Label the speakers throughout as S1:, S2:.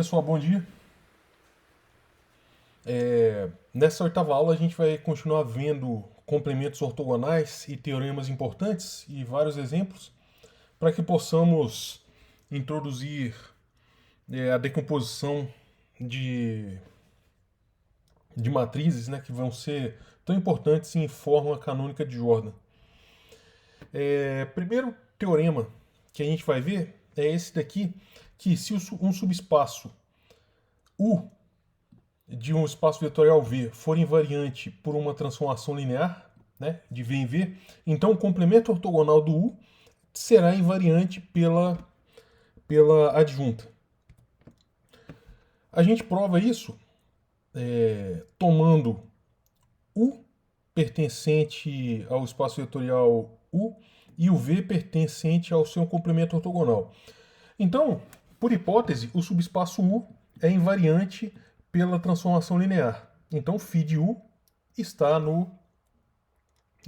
S1: Pessoal, bom dia. Nessa oitava aula a gente vai continuar vendo complementos ortogonais e teoremas importantes e vários exemplos para que possamos introduzir a decomposição de, de matrizes, né, que vão ser tão importantes em forma canônica de Jordan. Primeiro teorema que a gente vai ver é esse daqui, que se um subespaço U de um espaço vetorial V for invariante por uma transformação linear, né, de V em V, então o complemento ortogonal do U será invariante pela adjunta. A gente prova isso tomando U pertencente ao espaço vetorial U e o V pertencente ao seu complemento ortogonal. Então, por hipótese, o subespaço U é invariante pela transformação linear. Então, φ de U está no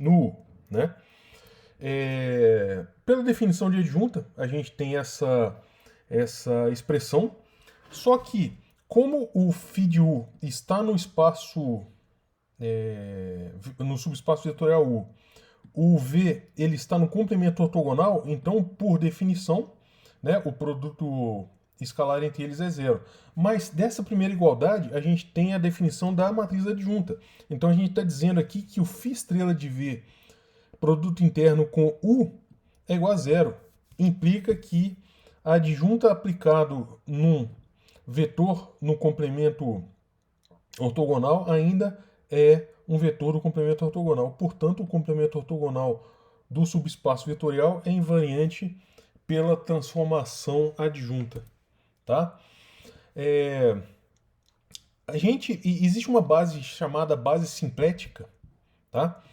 S1: U, né? Pela definição de adjunta, a gente tem essa expressão, só que como o φ de U está no espaço, no subespaço vetorial U, o V ele está no complemento ortogonal, então, por definição, né, o produto escalar entre eles é zero. Mas dessa primeira igualdade, a gente tem a definição da matriz adjunta. Então a gente está dizendo aqui que o φ estrela de V, produto interno com U, é igual a zero. Implica que a adjunta aplicado num vetor no complemento ortogonal ainda é um vetor do complemento ortogonal. Portanto, o complemento ortogonal do subespaço vetorial é invariante pela transformação adjunta. Tá? Existe uma base chamada base simplética, tá?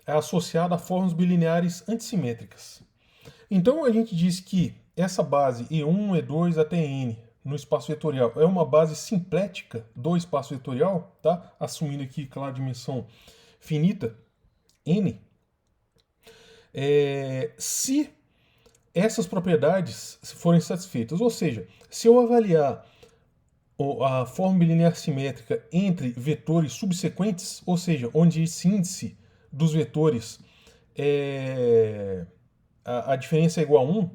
S1: Associada a formas bilineares antissimétricas. Então a gente diz que essa base E1, E2 até N no espaço vetorial é uma base simplética do espaço vetorial, tá? Assumindo aqui, claro, dimensão finita, N. Se essas propriedades forem satisfeitas, ou seja, se eu avaliar a forma bilinear simétrica entre vetores subsequentes, ou seja, onde esse índice dos vetores a diferença é igual a 1,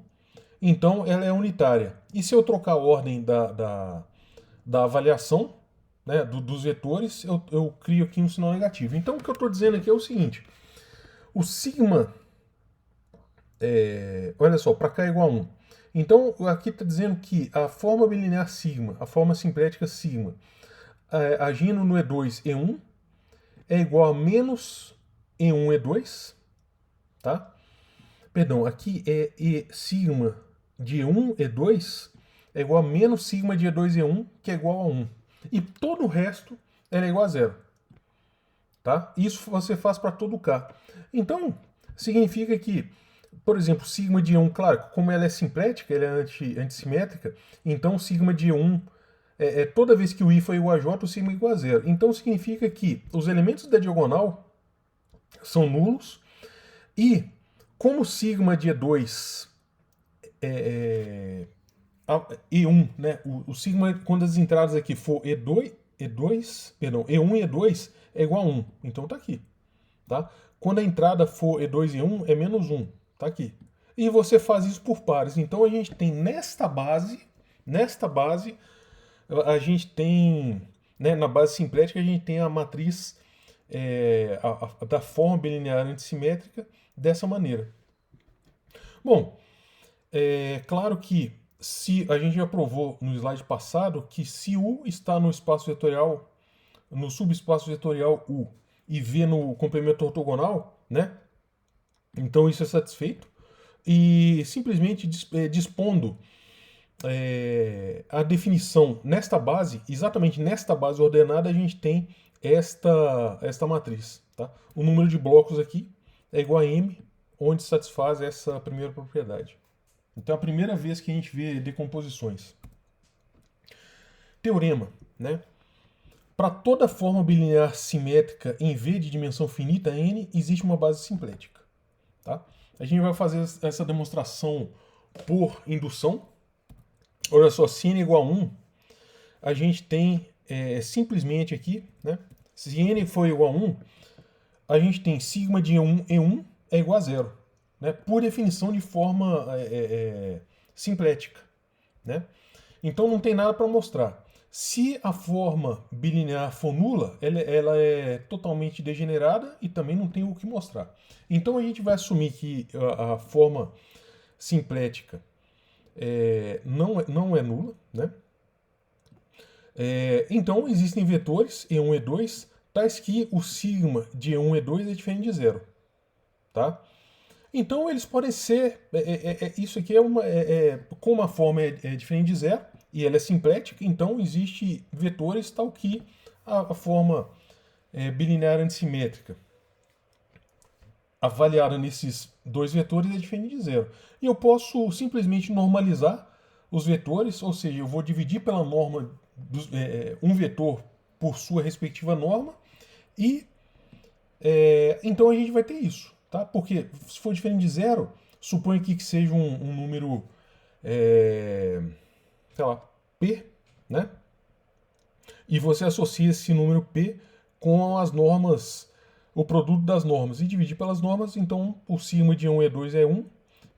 S1: então ela é unitária. E se eu trocar a ordem da avaliação, né, dos vetores, eu crio aqui um sinal negativo. Então o que eu estou dizendo aqui é o seguinte: o sigma, olha só, para cá é igual a 1. Então aqui está dizendo que a forma bilinear sigma, a forma simplética sigma, agindo no E2, E1, é igual a menos E1, E2, tá? Perdão, aqui é E sigma de E1, E2 é igual a menos sigma de E2, E1, que é igual a 1. E todo o resto é igual a zero. Tá? Isso você faz para todo K. Então, significa que, por exemplo, sigma de E1, claro, como ela é simplética, ela é antissimétrica, então sigma de E1, toda vez que o I for igual a J, o sigma é igual a zero. Então significa que os elementos da diagonal são nulos e como sigma de E2 E1, né? O sigma, quando as entradas aqui for E1 e E2 é igual a 1. Então tá aqui. Tá? Quando a entrada for E2 e 1 é menos 1. Tá aqui. E você faz isso por pares. Então a gente tem nesta base, a gente tem, né, na base simplética, a gente tem a matriz da forma bilinear antissimétrica dessa maneira. Bom, é claro que se a gente já provou no slide passado que se U está no espaço vetorial, no subespaço vetorial U, e V no complemento ortogonal, né? Então isso é satisfeito. E simplesmente dispondo a definição nesta base, exatamente nesta base ordenada, a gente tem esta matriz. Tá? O número de blocos aqui é igual a M, onde satisfaz essa primeira propriedade. Então é a primeira vez que a gente vê decomposições. Teorema, né? Para toda forma bilinear simétrica em V de dimensão finita, N, existe uma base simplética. Tá? A gente vai fazer essa demonstração por indução. Olha só, se N é igual a 1, a gente tem simplesmente aqui, né? Se n for igual a 1, a gente tem sigma de E1 é igual a zero, né? Por definição de forma simplética, né? Então não tem nada para mostrar. Se a forma bilinear for nula, ela é totalmente degenerada e também não tem o que mostrar. Então a gente vai assumir que a forma simplética não é nula, né? Então existem vetores E1 e E2, tais que o sigma de E1 e E2 é diferente de zero, tá? Então eles podem ser. Isso aqui como a forma é diferente de zero e ela é simplética, então existe vetores tal que a forma bilinear antissimétrica avaliada nesses dois vetores é diferente de zero. E eu posso simplesmente normalizar os vetores, ou seja, eu vou dividir pela norma um vetor por sua respectiva norma e então a gente vai ter isso, tá? Porque se for diferente de zero, suponha aqui que seja um número, sei lá, p, né? E você associa esse número p com as normas, o produto das normas, e dividir pelas normas, então o sigma de E1 e E2 é 1,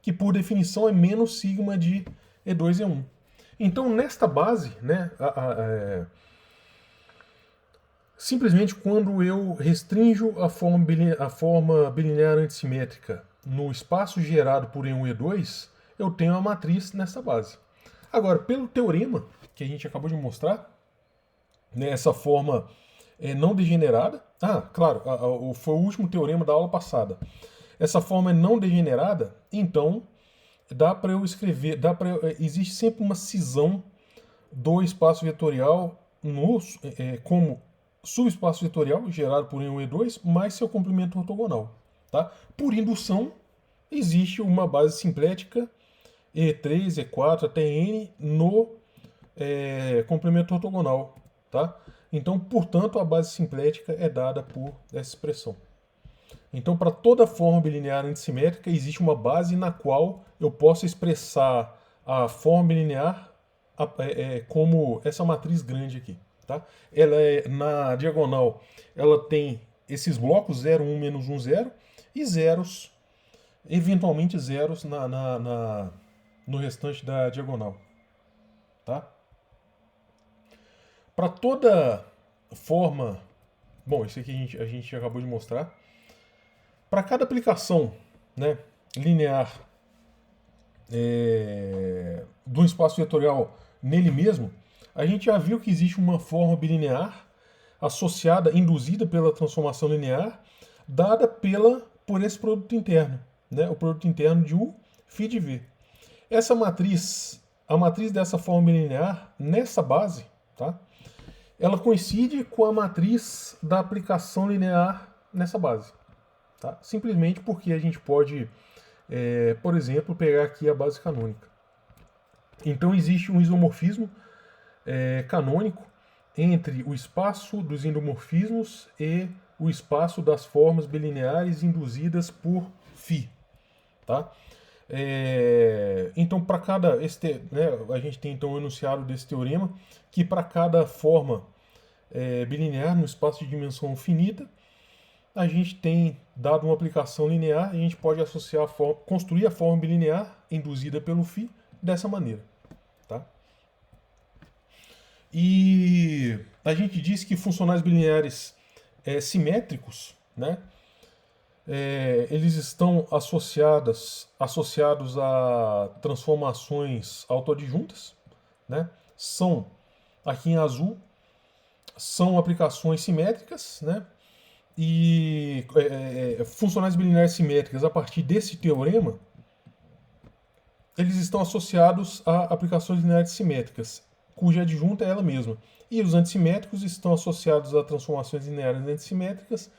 S1: que por definição é menos sigma de E2 e 1. Então nesta base, né, simplesmente quando eu restringo a forma bilinear antissimétrica no espaço gerado por E1 e E2, eu tenho a matriz nessa base. Agora, pelo teorema que a gente acabou de mostrar, né, essa forma não degenerada. Ah, claro, foi o último teorema da aula passada. Essa forma é não degenerada, então dá para eu escrever, existe sempre uma cisão do espaço vetorial como subespaço vetorial gerado por E1 e E2 mais seu complemento ortogonal. Tá? Por indução, existe uma base simplética E3, E4 até N no complemento ortogonal. Tá? Então, portanto, a base simplética é dada por essa expressão. Então, para toda forma bilinear antissimétrica, existe uma base na qual eu posso expressar a forma bilinear como essa matriz grande aqui. Tá? Ela na diagonal, ela tem esses blocos 0, 1, menos 1, 0 e zeros, eventualmente zeros no restante da diagonal. Tá? Para toda forma, bom, isso aqui a gente acabou de mostrar. Para cada aplicação, né, linear do espaço vetorial nele mesmo, a gente já viu que existe uma forma bilinear associada, induzida pela transformação linear, dada por esse produto interno, né, o produto interno de U, φ de V. Essa matriz, a matriz dessa forma bilinear, nessa base, tá, ela coincide com a matriz da aplicação linear nessa base. Tá? Simplesmente porque a gente pode, por exemplo, pegar aqui a base canônica. Então existe um isomorfismo canônico entre o espaço dos endomorfismos e o espaço das formas bilineares induzidas por φ. Tá? Então, para cada. A gente tem então o enunciado desse teorema, que para cada forma bilinear no espaço de dimensão finita, a gente tem, dado uma aplicação linear, a gente pode associar construir a forma bilinear induzida pelo φ dessa maneira. Tá? E a gente diz que funcionais bilineares simétricos, né, eles estão associados a transformações autoadjuntas, né? São, aqui em azul, são aplicações simétricas, né? E funcionais bilineares simétricas, a partir desse teorema, eles estão associados a aplicações lineares simétricas, cuja adjunta é ela mesma. E os antissimétricos estão associados a transformações lineares antissimétricas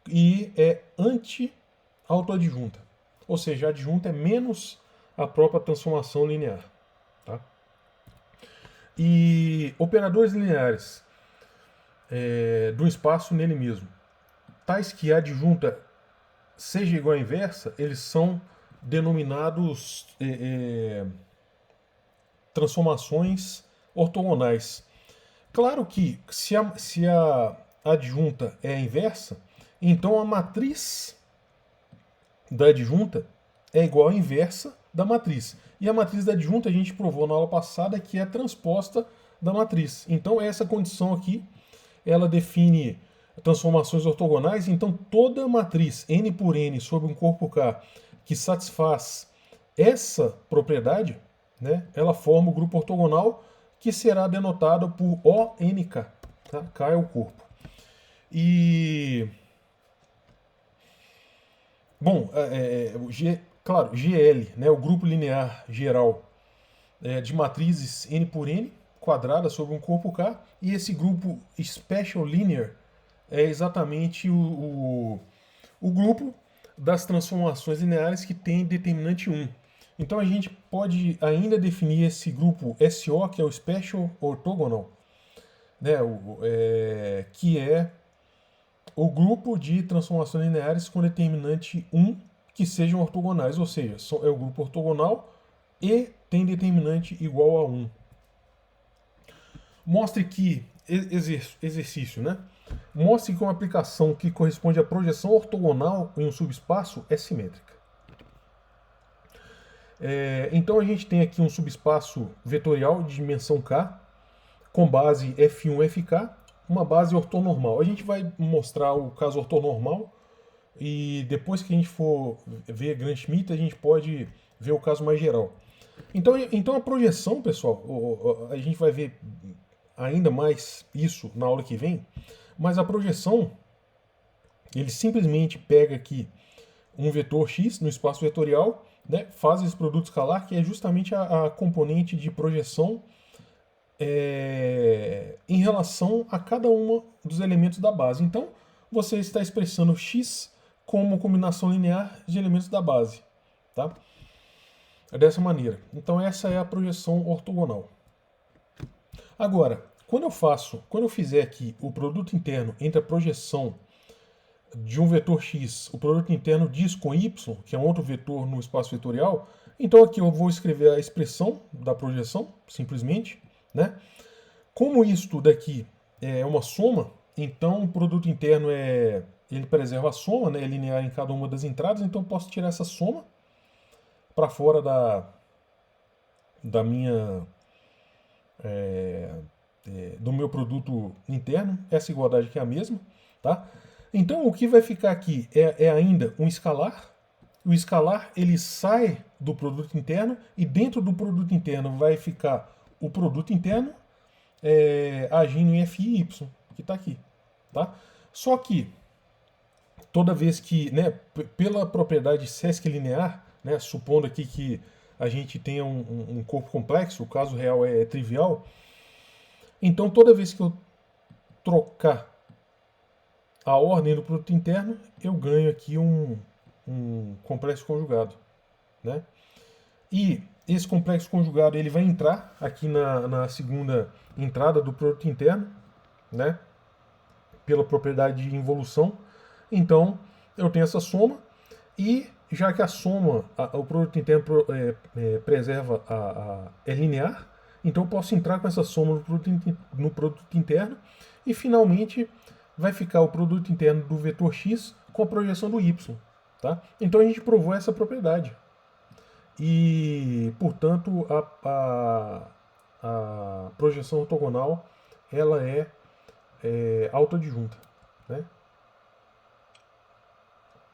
S1: e é anti-autoadjunta. Ou seja, a adjunta é menos a própria transformação linear. Tá? E operadores lineares do espaço nele mesmo, tais que a adjunta seja igual à inversa, eles são denominados transformações ortogonais. Claro que se a adjunta é a inversa, então a matriz da adjunta é igual à inversa da matriz. E a matriz da adjunta a gente provou na aula passada que é transposta da matriz. Então essa condição aqui, ela define transformações ortogonais. Então toda matriz n por n sobre um corpo K que satisfaz essa propriedade, né, ela forma o grupo ortogonal que será denotado por ONK. Tá? K é o corpo. E bom, claro, GL, né, o grupo linear geral de matrizes n por n quadrada sobre um corpo K, e esse grupo Special Linear é exatamente o grupo das transformações lineares que tem determinante 1. Então a gente pode ainda definir esse grupo SO, que é o Special Orthogonal, né, que é o grupo de transformações lineares com determinante 1 que sejam ortogonais, ou seja, é o grupo ortogonal e tem determinante igual a 1. Mostre que, exercício, né? Mostre que uma aplicação que corresponde à projeção ortogonal em um subespaço é simétrica. Então a gente tem aqui um subespaço vetorial de dimensão K, com base F1, FK, uma base ortonormal. A gente vai mostrar o caso ortonormal e depois que a gente for ver Gram-Schmidt, a gente pode ver o caso mais geral. Então a projeção, pessoal, a gente vai ver ainda mais isso na aula que vem, mas a projeção, ele simplesmente pega aqui um vetor x no espaço vetorial, né, faz esse produto escalar, que é justamente a componente de projeção em relação a cada um dos elementos da base. Então, você está expressando x como combinação linear de elementos da base. Tá? É dessa maneira. Então, essa é a projeção ortogonal. Agora, quando eu fizer aqui o produto interno entre a projeção de um vetor x, o produto interno disso com y, que é um outro vetor no espaço vetorial, então aqui eu vou escrever a expressão da projeção, simplesmente, né? Como isto daqui é uma soma, então o produto interno ele preserva a soma, né? É linear em cada uma das entradas, então eu posso tirar essa soma para fora da minha do meu produto interno, essa igualdade aqui é a mesma, tá? Então o que vai ficar aqui é ainda um escalar. O escalar ele sai do produto interno e dentro do produto interno vai ficar o produto interno agindo em F e Y, que está aqui. Tá? Só que toda vez que, né, pela propriedade Sesc linear, né, supondo aqui que a gente tenha um corpo complexo, o caso real é trivial, então toda vez que eu trocar a ordem do produto interno, eu ganho aqui um complexo conjugado. Né? E esse complexo conjugado ele vai entrar aqui na segunda entrada do produto interno, né? Pela propriedade de involução. Então, eu tenho essa soma, e já que a soma, o produto interno preserva é linear, então eu posso entrar com essa soma no produto interno, e finalmente vai ficar o produto interno do vetor x com a projeção do y. Tá? Então a gente provou essa propriedade. E, portanto, a projeção ortogonal ela é autoadjunta. Né?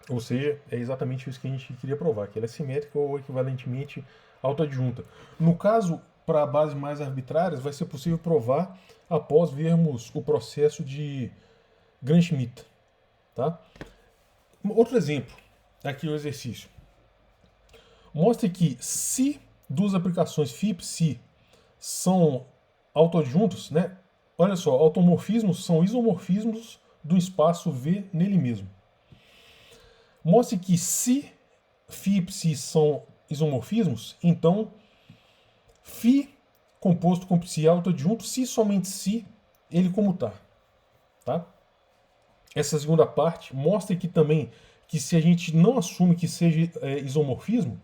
S1: Ou seja, é exatamente isso que a gente queria provar, que ela é simétrica ou equivalentemente autoadjunta. No caso, para bases mais arbitrárias, vai ser possível provar após vermos o processo de Gram-Schmidt. Tá? Outro exemplo, aqui o exercício. Mostre que se duas aplicações φ e ψ são autoadjuntos, né? Olha só, automorfismos são isomorfismos do espaço V nele mesmo. Mostre que se φ e ψ são isomorfismos, então φ composto com ψ é autoadjunto se somente se ele comutar. Tá? Essa segunda parte mostra aqui também que se a gente não assume que seja isomorfismo,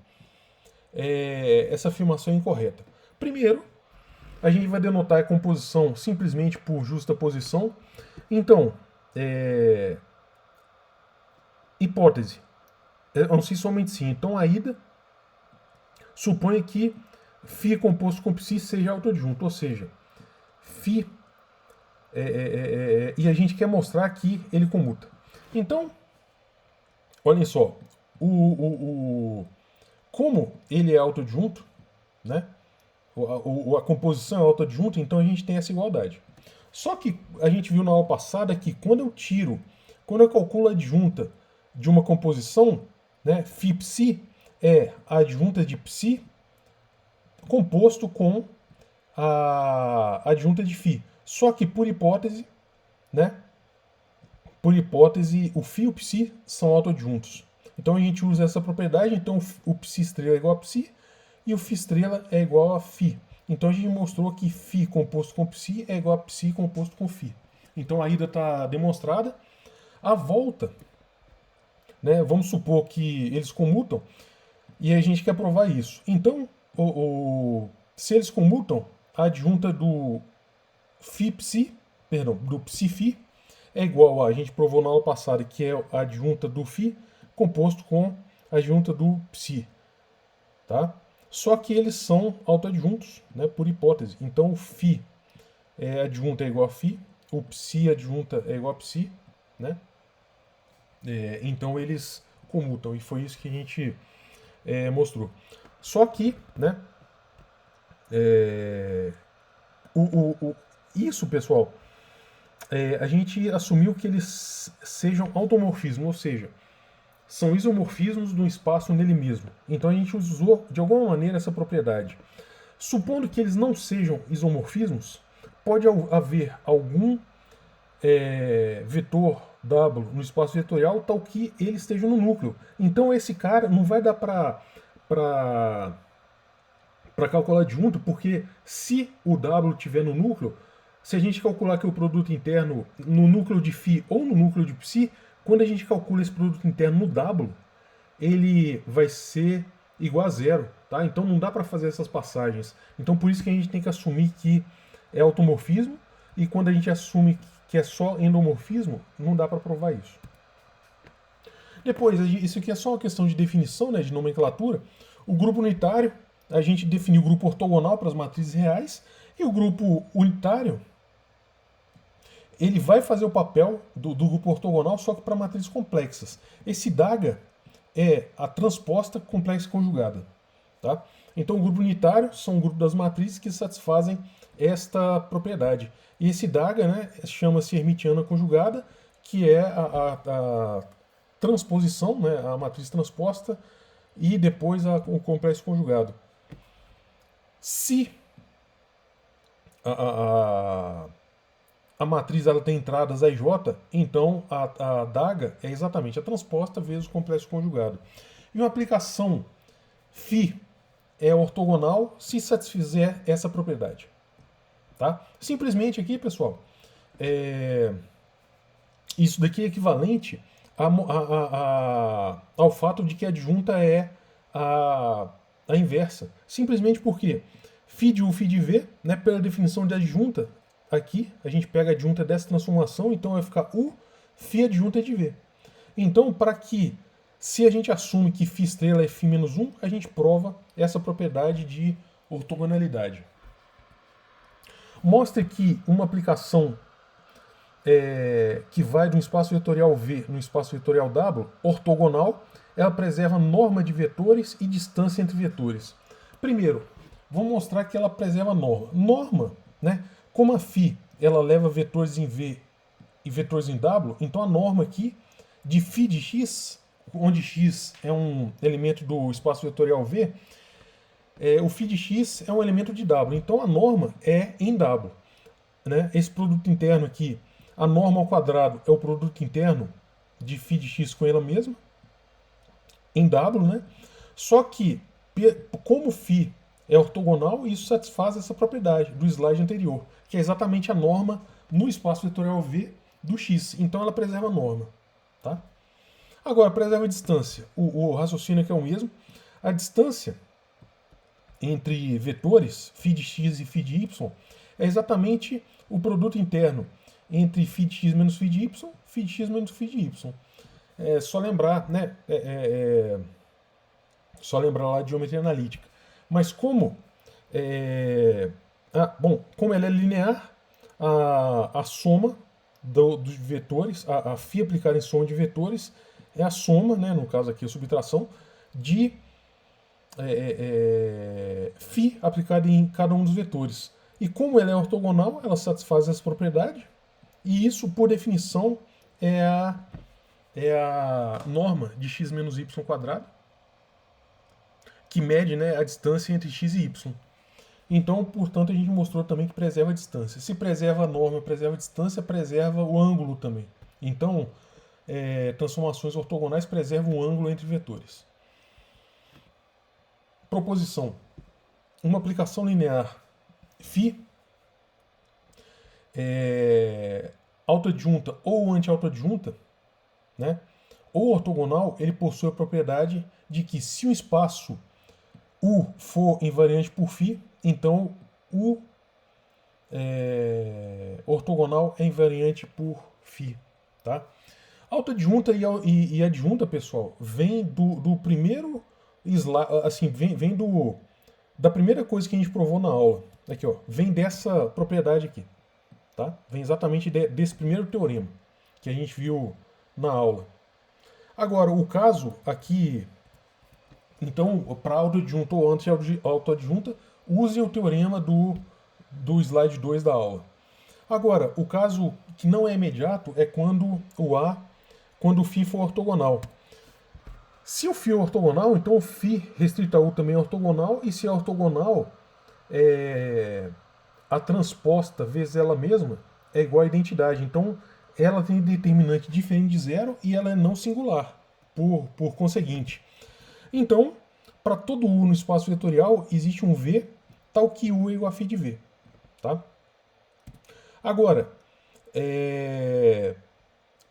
S1: essa afirmação é incorreta. Primeiro, A gente vai denotar a composição simplesmente por justaposição. Então, hipótese. Eu não sei somente sim. Então, a ida supõe que φ composto com psi seja autoadjunto, ou seja, φ e a gente quer mostrar que ele comuta. Então, olhem só, como ele é autoadjunto, né? A composição é autoadjunta, então a gente tem essa igualdade. Só que a gente viu na aula passada que quando eu calculo a adjunta de uma composição, né, φ-psi é a adjunta de psi composto com a adjunta de φ. Só que por hipótese, né, o φ e o psi são autoadjuntos. Então a gente usa essa propriedade, então o psi estrela é igual a psi e o φ estrela é igual a φ. Então a gente mostrou que φ composto com psi é igual a psi composto com φ. Então a ida está demonstrada. A volta, né, vamos supor que eles comutam e a gente quer provar isso. Então, se eles comutam, a adjunta do φ-psi, perdão, do psi-φ é igual a gente provou na aula passada, que é a adjunta do φ composto com a adjunta do psi. Tá? Só que eles são autoadjuntos, né, por hipótese. Então o φ adjunta é igual a φ, o psi adjunta é igual a psi, né? Então eles comutam, e foi isso que a gente mostrou. Só que, né, isso, pessoal, a gente assumiu que eles sejam automorfismos, ou seja, são isomorfismos de um espaço nele mesmo. Então a gente usou de alguma maneira essa propriedade. Supondo que eles não sejam isomorfismos, pode haver algum vetor W no espaço vetorial tal que ele esteja no núcleo. Então esse cara não vai dar para calcular adjunto, porque se o W estiver no núcleo, se a gente calcular que o produto interno no núcleo de φ ou no núcleo de psi, quando a gente calcula esse produto interno no W, ele vai ser igual a zero, tá? Então não dá para fazer essas passagens. Então por isso que a gente tem que assumir que é automorfismo, e quando a gente assume que é só endomorfismo, não dá para provar isso. Depois, isso aqui é só uma questão de definição, né, de nomenclatura. O grupo unitário, a gente definiu o grupo ortogonal para as matrizes reais, e o grupo unitário, ele vai fazer o papel do grupo ortogonal, só que para matrizes complexas. Esse DAGA é a transposta complexa conjugada. Tá? Então o grupo unitário são o grupo das matrizes que satisfazem esta propriedade. E esse DAGA, né, chama-se hermitiana conjugada, que é a transposição, né, a matriz transposta, e depois o complexo conjugado. Se a matriz ela tem entradas A e J, então a DAGA é exatamente a transposta vezes o complexo conjugado. E uma aplicação φ é ortogonal se satisfizer essa propriedade. Tá? Simplesmente aqui, pessoal, isso daqui é equivalente ao fato de que a adjunta é a inversa. Simplesmente porque φ de U, φ de V, né, pela definição de adjunta, aqui a gente pega a adjunta dessa transformação, então vai ficar U, φ adjunta de V. Então, para que, se a gente assume que φ estrela é φ menos 1, a gente prova essa propriedade de ortogonalidade. Mostra que uma aplicação que vai de um espaço vetorial V no espaço vetorial W, ortogonal, ela preserva norma de vetores e distância entre vetores. Primeiro, vamos mostrar que ela preserva norma. Norma, né? Como a φ ela leva vetores em V e vetores em W, então a norma aqui de φ de x, onde x é um elemento do espaço vetorial V, o φ de x é um elemento de W. Então a norma é em W. Né? Esse produto interno aqui, a norma ao quadrado é o produto interno de φ de x com ela mesma, em W, né? Só que, como φ é ortogonal, isso satisfaz essa propriedade do slide anterior, que é exatamente a norma no espaço vetorial V do x. Então ela preserva a norma. Tá? Agora, preserva a distância. O raciocínio aqui é o mesmo. A distância entre vetores, φ de x e φ de y, é exatamente o produto interno entre φ de x menos φ de y, φ de x menos φ de y. É só lembrar, né? Só lembrar lá de geometria analítica. Mas como como ela é linear, a soma dos vetores, a φ aplicada em soma de vetores, é a soma, né, no caso aqui a subtração, de φ aplicada em cada um dos vetores. E como ela é ortogonal, ela satisfaz essa propriedade, e isso, por definição, é a norma de x menos y quadrado, que mede, né, a distância entre x e y. Então, portanto, a gente mostrou também que preserva a distância. Se preserva a norma, preserva a distância, preserva o ângulo também. Então, transformações ortogonais preservam o ângulo entre vetores. Proposição. Uma aplicação linear φ autoadjunta ou anti-autoadjunta, né, ou ortogonal, ele possui a propriedade de que se um espaço U for invariante por φ, então o ortogonal é invariante por φ. Tá? Autoadjunta e adjunta, pessoal, vem do primeiro slide, assim, vem da primeira coisa que a gente provou na aula. Aqui, ó, vem dessa propriedade aqui. Tá? Vem exatamente desse primeiro teorema que a gente viu na aula. Agora, o caso aqui, então, para autoadjunta ou anti-autoadjunta, use o teorema do slide 2 da aula. Agora, o caso que não é imediato é quando o φ for ortogonal. Se o φ é ortogonal, então o φ restrito a U também é ortogonal, e se é ortogonal, a transposta vezes ela mesma é igual à identidade. Então, ela tem determinante diferente de zero e ela é não singular, por conseguinte. Então, para todo U no espaço vetorial, existe um V, tal que U é igual a φ de V. Tá? Agora,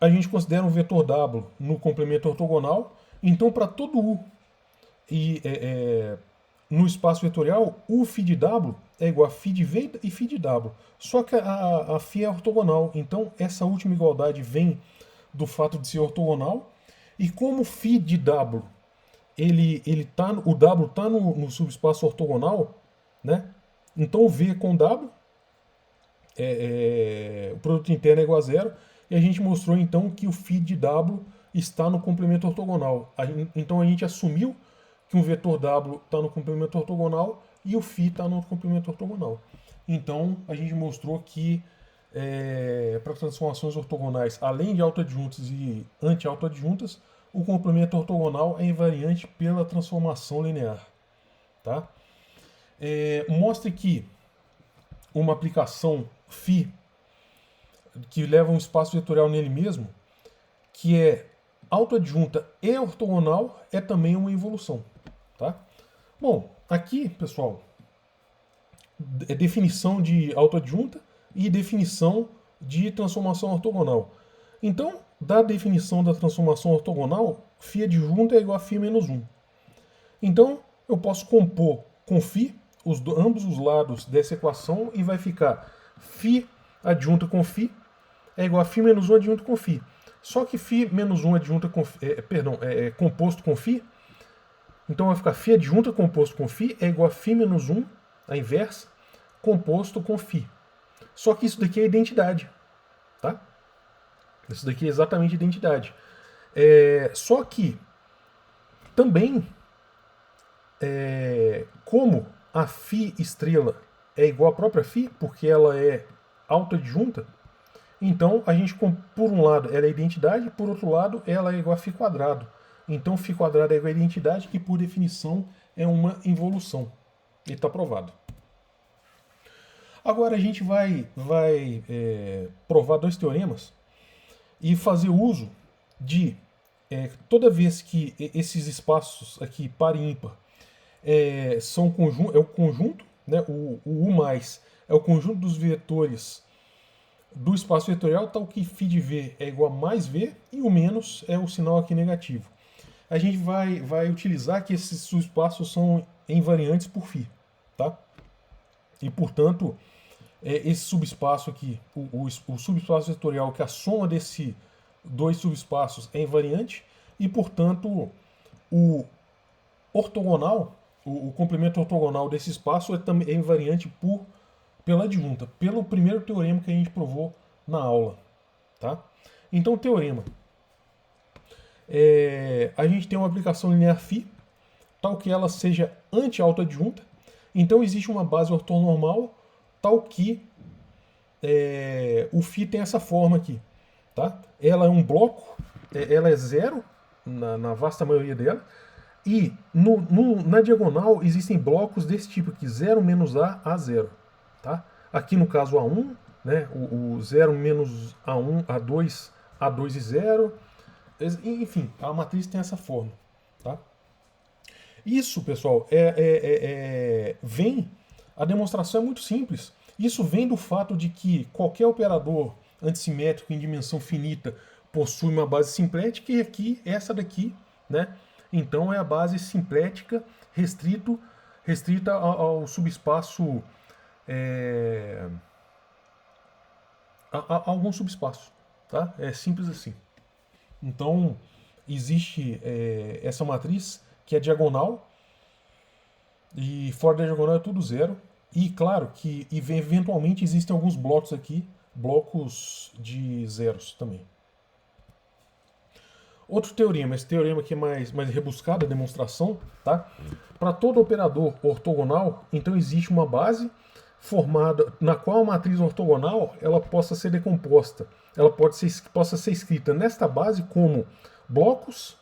S1: a gente considera um vetor W no complemento ortogonal. Então, para todo U no espaço vetorial, U φ de W é igual a φ de V e φ de W. Só que a φ é ortogonal. Então, essa última igualdade vem do fato de ser ortogonal. E como φ de W, o W está no subespaço ortogonal, né? Então, o V com W, o produto interno é igual a zero. E a gente mostrou, então, que o φ de W está no complemento ortogonal. Então, a gente assumiu que um vetor W está no complemento ortogonal e o φ está no complemento ortogonal. Então, a gente mostrou que para transformações ortogonais, além de autoadjuntas e anti-autoadjuntas, o complemento ortogonal é invariante pela transformação linear. Tá? Mostre que uma aplicação φ que leva um espaço vetorial nele mesmo, que é autoadjunta e ortogonal, é também uma involução. Tá? Bom, aqui, pessoal, é definição de autoadjunta e definição de transformação ortogonal. Então, da definição da transformação ortogonal, φ adjunta é igual a φ menos 1. Então, eu posso compor com φ ambos os lados dessa equação e vai ficar φ adjunta com φ é igual a φ menos 1 adjunta com φ. Só que φ menos 1 adjunta com composto com φ, então vai ficar φ adjunta composto com φ é igual a φ menos 1, a inversa, composto com φ. Só que isso daqui é identidade. Tá? Isso daqui é exatamente identidade. Só que também, como a φ estrela é igual à própria φ, porque ela é autoadjunta, então a gente, por um lado, ela é identidade, por outro lado, ela é igual a φ quadrado. Então φ quadrado é igual a identidade e, por definição, é uma involução. E está provado. Agora a gente vai provar dois teoremas e fazer uso de toda vez que esses espaços aqui par e ímpar são o conjunto, né, o U mais é o conjunto dos vetores do espaço vetorial, tal que φ de V é igual a mais V e o menos é o sinal aqui negativo. A gente vai utilizar que esses subespaços são invariantes por φ. tá? E, portanto, esse subespaço aqui, o subespaço vetorial, que é a soma desses dois subespaços é invariante, e, portanto, o ortogonal, o complemento ortogonal desse espaço é invariante pela adjunta, pelo primeiro teorema que a gente provou na aula. Tá? Então, o teorema. A gente tem uma aplicação linear φ, tal que ela seja anti-autoadjunta. Então, existe uma base ortonormal, tal que o φ tem essa forma aqui. Tá? Ela é um bloco, ela é zero, na vasta maioria dela, e na diagonal existem blocos desse tipo aqui, 0 menos A 0. Tá? Aqui no caso A1, né, o 0 menos A1, A2, A2 e 0. Enfim, a matriz tem essa forma. Tá? Isso, pessoal, a demonstração é muito simples. Isso vem do fato de que qualquer operador antissimétrico em dimensão finita possui uma base simplética, e aqui, essa daqui, né? Então é a base simplética restrita ao subespaço, a algum subespaço, tá? É simples assim. Então existe essa matriz que é diagonal, e fora da diagonal é tudo zero. E claro que eventualmente existem alguns blocos aqui, blocos de zeros também. Outro teorema, esse teorema aqui é mais rebuscado, a demonstração, tá? Para todo operador ortogonal, então existe uma base formada, na qual a matriz ortogonal ela possa ser decomposta, ela possa ser escrita nesta base como blocos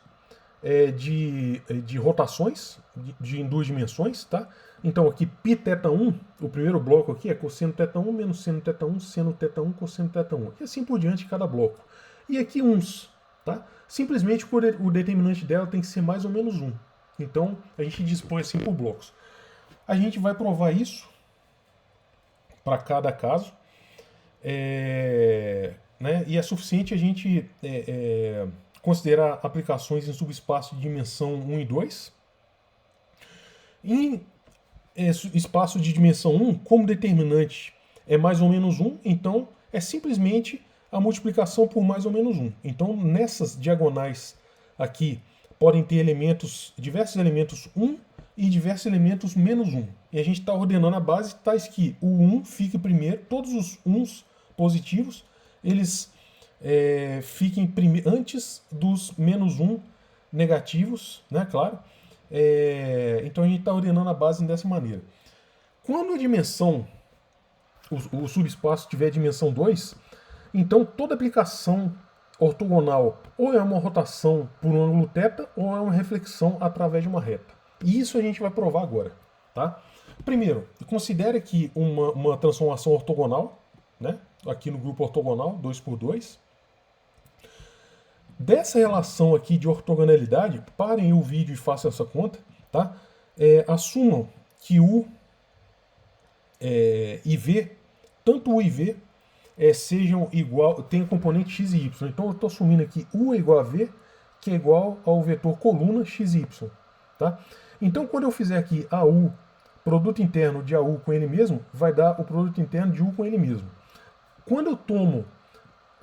S1: de rotações em duas dimensões, tá? Então aqui πθ1, o primeiro bloco aqui é cosseno θ1 menos seno θ1, seno θ1, cosseno θ1, e assim por diante cada bloco. E aqui uns, tá? Simplesmente o determinante dela tem que ser mais ou menos 1. Então a gente dispõe assim por blocos. A gente vai provar isso para cada caso, né? E é suficiente a gente considerar aplicações em subespaço de dimensão 1 e 2. Em espaço de dimensão 1, como determinante é mais ou menos 1, então é simplesmente a multiplicação por mais ou menos 1. Então, nessas diagonais aqui, podem ter diversos elementos 1 e diversos elementos menos 1. E a gente está ordenando a base tais que o 1 fique primeiro, todos os 1s positivos, eles fiquem antes dos menos 1 negativos, né, claro. Então a gente está ordenando a base dessa maneira. Quando a dimensão, o subespaço tiver dimensão 2, então toda aplicação ortogonal ou é uma rotação por um ângulo θ ou é uma reflexão através de uma reta. E isso a gente vai provar agora. Tá? Primeiro, considere aqui uma transformação ortogonal, né? Aqui no grupo ortogonal, 2 por 2. Dessa relação aqui de ortogonalidade, parem o vídeo e façam essa conta, tá? Assumam que o IV, tanto o e V, sejam igual, tem componente x e y. Então eu estou assumindo aqui U é igual a V, que é igual ao vetor coluna x e y. Tá? Então quando eu fizer aqui AU, produto interno de AU com ele mesmo, vai dar o produto interno de U com ele mesmo. Quando eu tomo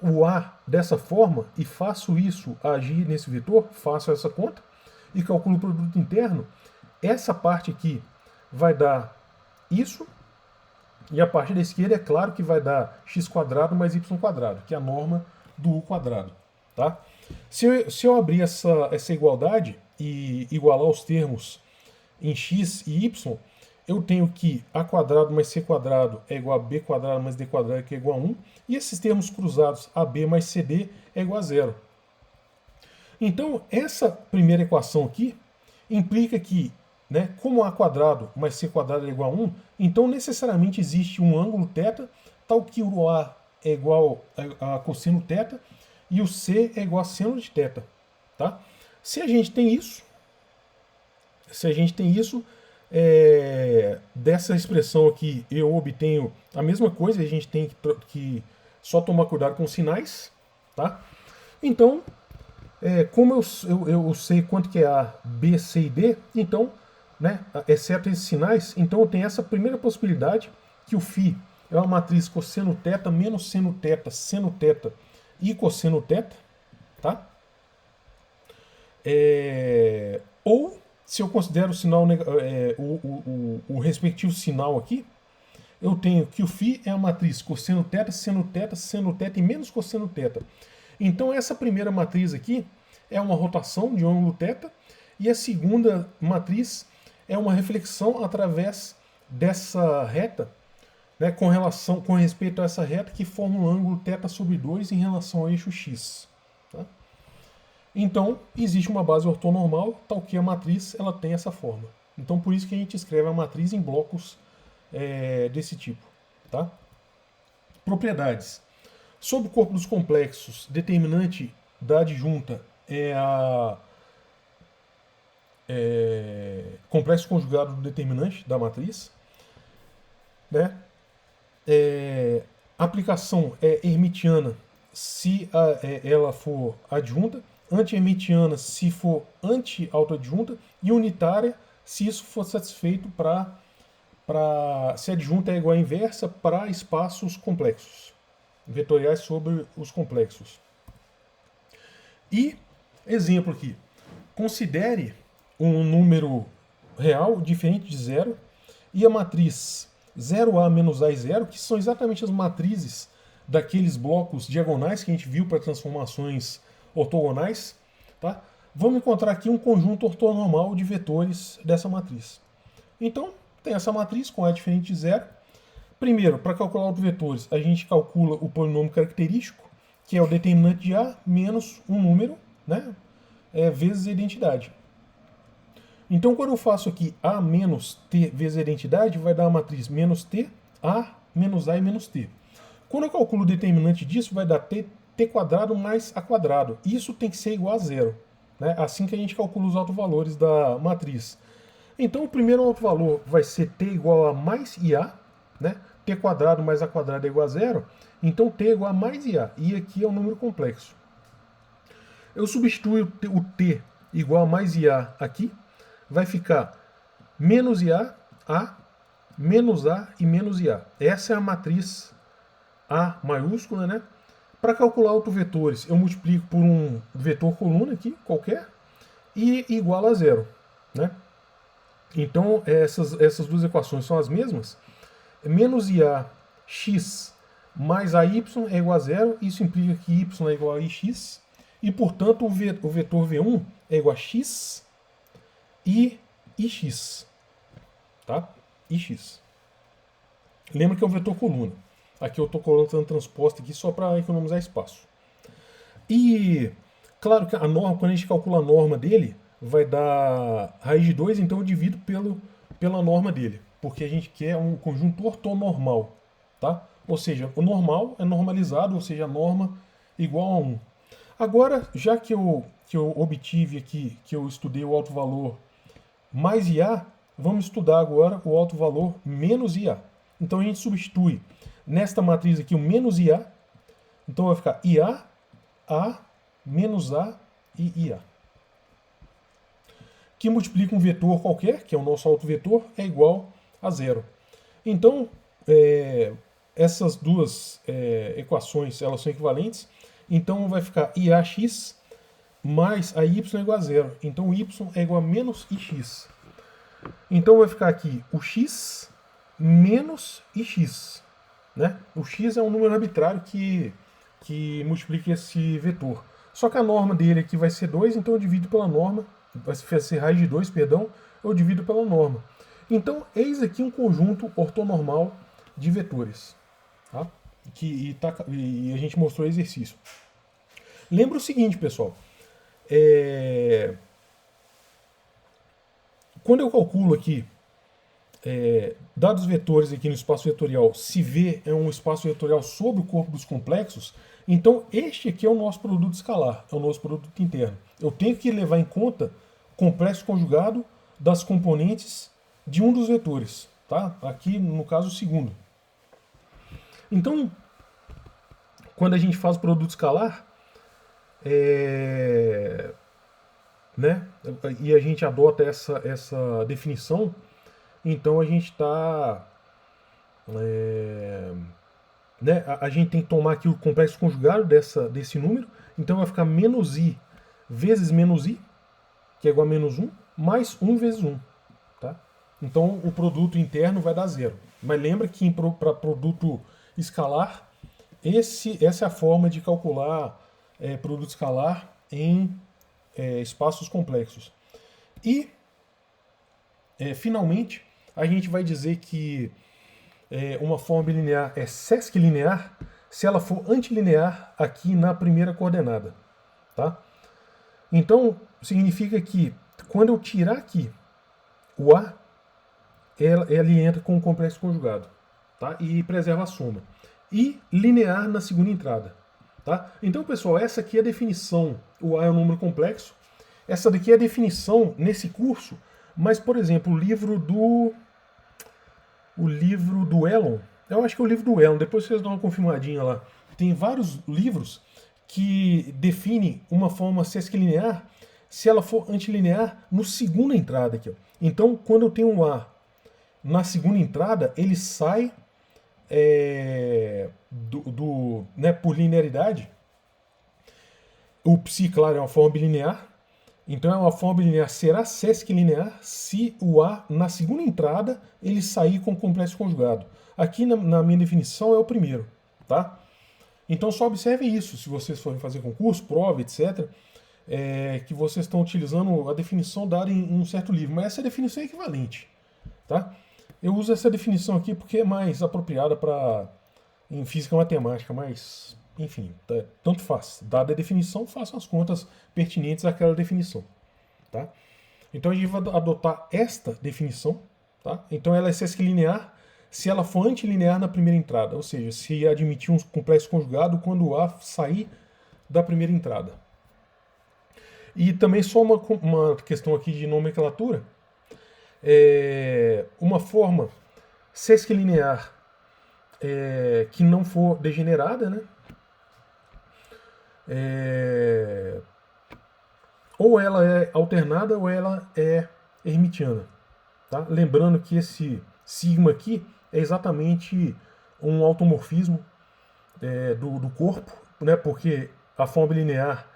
S1: o A dessa forma e faço isso agir nesse vetor, faço essa conta e calculo o produto interno, essa parte aqui vai dar isso, e a parte da esquerda é claro que vai dar x² mais y², que é a norma do U quadrado. Tá? Se eu abrir essa igualdade e igualar os termos em x e y, eu tenho que a² mais c² é igual a b² mais d², que é igual a 1, e esses termos cruzados, ab mais cd é igual a 0. Então, essa primeira equação aqui implica que, né, como a² mais c² é igual a 1, então necessariamente existe um ângulo θ, tal que o A é igual a cosseno θ e o C é igual a seno de θ. Tá? Se a gente tem isso, dessa expressão aqui eu obtenho a mesma coisa, a gente tem que só tomar cuidado com os sinais. Tá? Então, como eu sei quanto que é A, B, C e D, então né, exceto esses sinais, então eu tenho essa primeira possibilidade, que o φ é uma matriz cosseno θ menos seno θ, seno θ e cosseno θ, tá? Ou, se eu considero o sinal, o respectivo sinal aqui, eu tenho que o φ é a matriz cosseno θ, seno θ e menos cosseno θ. Então essa primeira matriz aqui é uma rotação de ângulo θ, e a segunda matriz é uma reflexão através dessa reta, né, com respeito a essa reta que forma um ângulo θ sobre 2 em relação ao eixo x. Tá? Então, existe uma base ortonormal, tal que a matriz ela tem essa forma. Então, por isso que a gente escreve a matriz em blocos desse tipo. Tá? Propriedades. Sobre o corpo dos complexos, determinante da adjunta é a complexo conjugado do determinante da matriz. Né? Aplicação é hermitiana se ela for adjunta, anti-hermitiana se for anti-autoadjunta e unitária se isso for satisfeito se a adjunta é igual à inversa para espaços complexos, vetoriais sobre os complexos. E, exemplo aqui, considere um número real diferente de zero e a matriz 0A menos A e 0, que são exatamente as matrizes daqueles blocos diagonais que a gente viu para transformações ortogonais. Tá? Vamos encontrar aqui um conjunto ortonormal de vetores dessa matriz. Então, tem essa matriz com A diferente de zero. Primeiro, para calcular os vetores, a gente calcula o polinômio característico, que é o determinante de A menos um número, né, vezes a identidade. Então, quando eu faço aqui A menos T vezes a identidade, vai dar a matriz menos T, A, menos A e menos T. Quando eu calculo o determinante disso, vai dar T quadrado mais A quadrado. Isso tem que ser igual a zero. Né? Assim que a gente calcula os autovalores da matriz. Então, o primeiro autovalor vai ser T igual a mais IA. Né? T quadrado mais A quadrado é igual a zero. Então, T é igual a mais IA. E aqui é um número complexo. Eu substituo o T igual a mais IA aqui. Vai ficar menos IA, A, menos A e menos IA. Essa é a matriz A maiúscula, né? Para calcular autovetores, eu multiplico por um vetor coluna aqui, qualquer, e igual a zero, né? Então, essas duas equações são as mesmas. Menos IA x mais AY é igual a zero. Isso implica que Y é igual a IX. E, portanto, o vetor V1 é igual a x e ix, tá? Ix. Lembra que é um vetor coluna. Aqui eu estou colocando transposta aqui só para economizar espaço. E, claro que a norma, quando a gente calcula a norma dele, vai dar raiz de 2, então eu divido pela norma dele, porque a gente quer um conjunto ortonormal, tá? Ou seja, o normal é normalizado, ou seja, a norma igual a 1. Agora, já que eu obtive aqui, que eu estudei o alto valor mais IA, vamos estudar agora o alto valor menos IA. Então a gente substitui nesta matriz aqui o menos IA, então vai ficar IA, A, menos A e IA. Que multiplica um vetor qualquer, que é o nosso autovetor, é igual a zero. Então, essas duas equações elas são equivalentes, então vai ficar IAX mais a y é igual a zero. Então, y é igual a menos ix. Então, vai ficar aqui o x menos ix. Né? O x é um número arbitrário que multiplica esse vetor. Só que a norma dele aqui vai ser 2, então eu divido pela norma. Vai ser raiz de 2, perdão. Eu divido pela norma. Então, eis aqui um conjunto ortonormal de vetores. Tá? E a gente mostrou o exercício. Lembra o seguinte, pessoal. Quando eu calculo aqui dados vetores aqui no espaço vetorial, se V é um espaço vetorial sobre o corpo dos complexos, então este aqui é o nosso produto escalar, é o nosso produto interno. Eu tenho que levar em conta o complexo conjugado das componentes de um dos vetores, tá? Aqui no caso o segundo. Então, quando a gente faz o produto escalar, né? E a gente adota essa definição, então a gente está, né? A gente tem que tomar aqui o complexo conjugado desse número, então vai ficar menos i vezes menos i, que é igual a menos um, mais 1 vezes 1. Tá? Então o produto interno vai dar zero. Mas lembra que para produto escalar, essa é a forma de calcular produto escalar em espaços complexos. E, finalmente, a gente vai dizer que uma forma bilinear é sesquilinear se ela for antilinear aqui na primeira coordenada. Tá? Então, significa que quando eu tirar aqui o A, ele entra com o complexo conjugado, tá? E preserva a soma. E linear na segunda entrada. Tá? Então, pessoal, essa aqui é a definição. O A é um número complexo. Essa daqui é a definição nesse curso, mas, por exemplo, o livro do Elon, eu acho que é o livro do Elon, depois vocês dão uma confirmadinha lá. Tem vários livros que definem uma forma sesquilinear se ela for antilinear no segunda entrada aqui. Ó. Então, quando eu tenho um A na segunda entrada, ele sai né, por linearidade. O psi, claro, é uma forma bilinear. Então é uma forma bilinear, será sesquilinear se o A, na segunda entrada, ele sair com complexo conjugado. Aqui na minha definição é o primeiro, tá? Então só observe isso, se vocês forem fazer concurso, prova, etc., que vocês estão utilizando a definição dada em um certo livro, mas essa definição é equivalente, tá? Eu uso essa definição aqui porque é mais apropriada em física e matemática, mas, enfim, tanto faz. Dada a definição, façam as contas pertinentes àquela definição. Tá? Então a gente vai adotar esta definição. Tá? Então ela é sesquilinear se ela for antilinear na primeira entrada, ou seja, se admitir um complexo conjugado quando o A sair da primeira entrada. E também só uma questão aqui de nomenclatura. Uma forma sesquilinear que não for degenerada, né? Ou ela é alternada ou ela é hermitiana. Tá? Lembrando que esse sigma aqui é exatamente um automorfismo do corpo, né? Porque a forma linear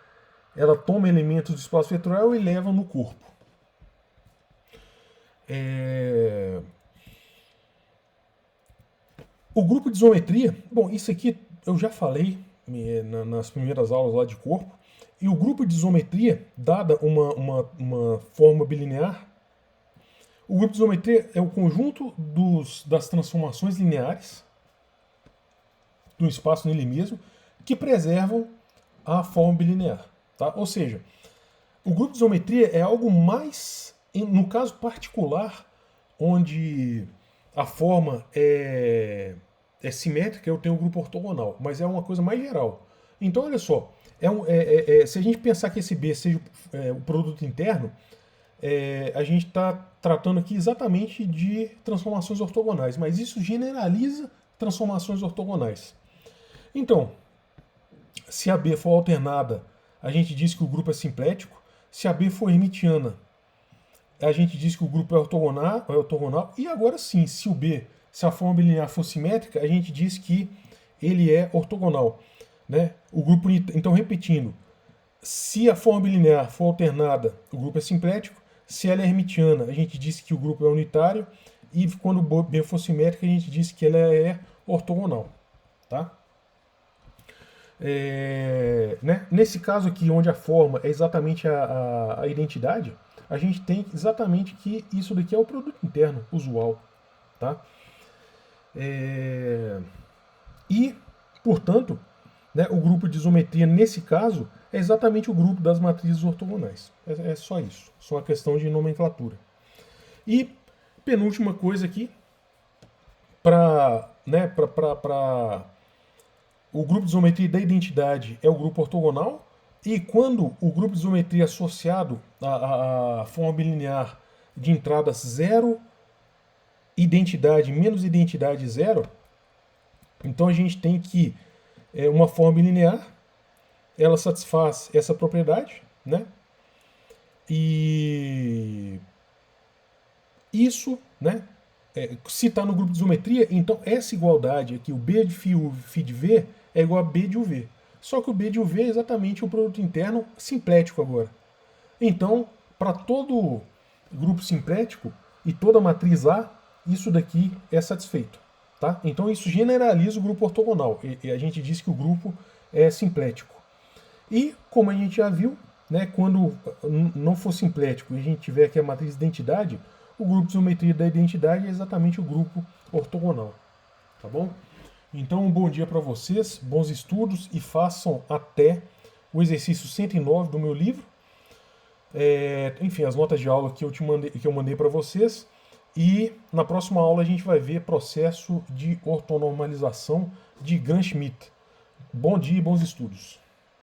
S1: ela toma elementos do espaço vetorial e leva no corpo. O grupo de isometria, bom, isso aqui eu já falei nas primeiras aulas lá de corpo, e o grupo de isometria, dada uma forma bilinear, o grupo de isometria é o conjunto das transformações lineares do espaço nele mesmo que preservam a forma bilinear. Tá? Ou seja, o grupo de isometria é algo mais, no caso particular, onde a forma é simétrica, eu tenho um grupo ortogonal, mas é uma coisa mais geral. Então, olha só, se a gente pensar que esse B seja o produto interno, a gente está tratando aqui exatamente de transformações ortogonais, mas isso generaliza transformações ortogonais. Então, se a B for alternada, a gente diz que o grupo é simplético. Se a B for hermitiana, a gente diz que o grupo é ortogonal. E agora sim, se a forma bilinear for simétrica, a gente diz que ele é ortogonal. Né? O grupo, então, repetindo, se a forma bilinear for alternada, o grupo é simplético. Se ela é hermitiana, a gente diz que o grupo é unitário. E quando o B for simétrica, a gente diz que ela é ortogonal. Tá? Né? Nesse caso aqui, onde a forma é exatamente a identidade, a gente tem exatamente que isso daqui é o produto interno usual. Tá? E, portanto, né, o grupo de isometria, nesse caso, é exatamente o grupo das matrizes ortogonais. É só isso. Só uma questão de nomenclatura. E, penúltima coisa aqui, o grupo de isometria da identidade é o grupo ortogonal, e quando o grupo de isometria é associado à forma bilinear de entrada 0, identidade menos identidade 0, então a gente tem que uma forma bilinear, ela satisfaz essa propriedade, né? E isso, né? Se está no grupo de isometria, então essa igualdade aqui, o B de φ de V, é igual a B de UV. Só que o B de UV é exatamente o produto interno simplético agora. Então, para todo grupo simplético e toda matriz A, isso daqui é satisfeito. Tá? Então isso generaliza o grupo ortogonal. E a gente diz que o grupo é simplético. E, como a gente já viu, né, quando não for simplético e a gente tiver aqui a matriz de identidade, o grupo de isometria da identidade é exatamente o grupo ortogonal. Tá bom? Então, um bom dia para vocês, bons estudos e façam até o exercício 109 do meu livro. Enfim, as notas de aula que eu mandei para vocês. E na próxima aula a gente vai ver processo de ortonormalização de Gram-Schmidt. Bom dia e bons estudos.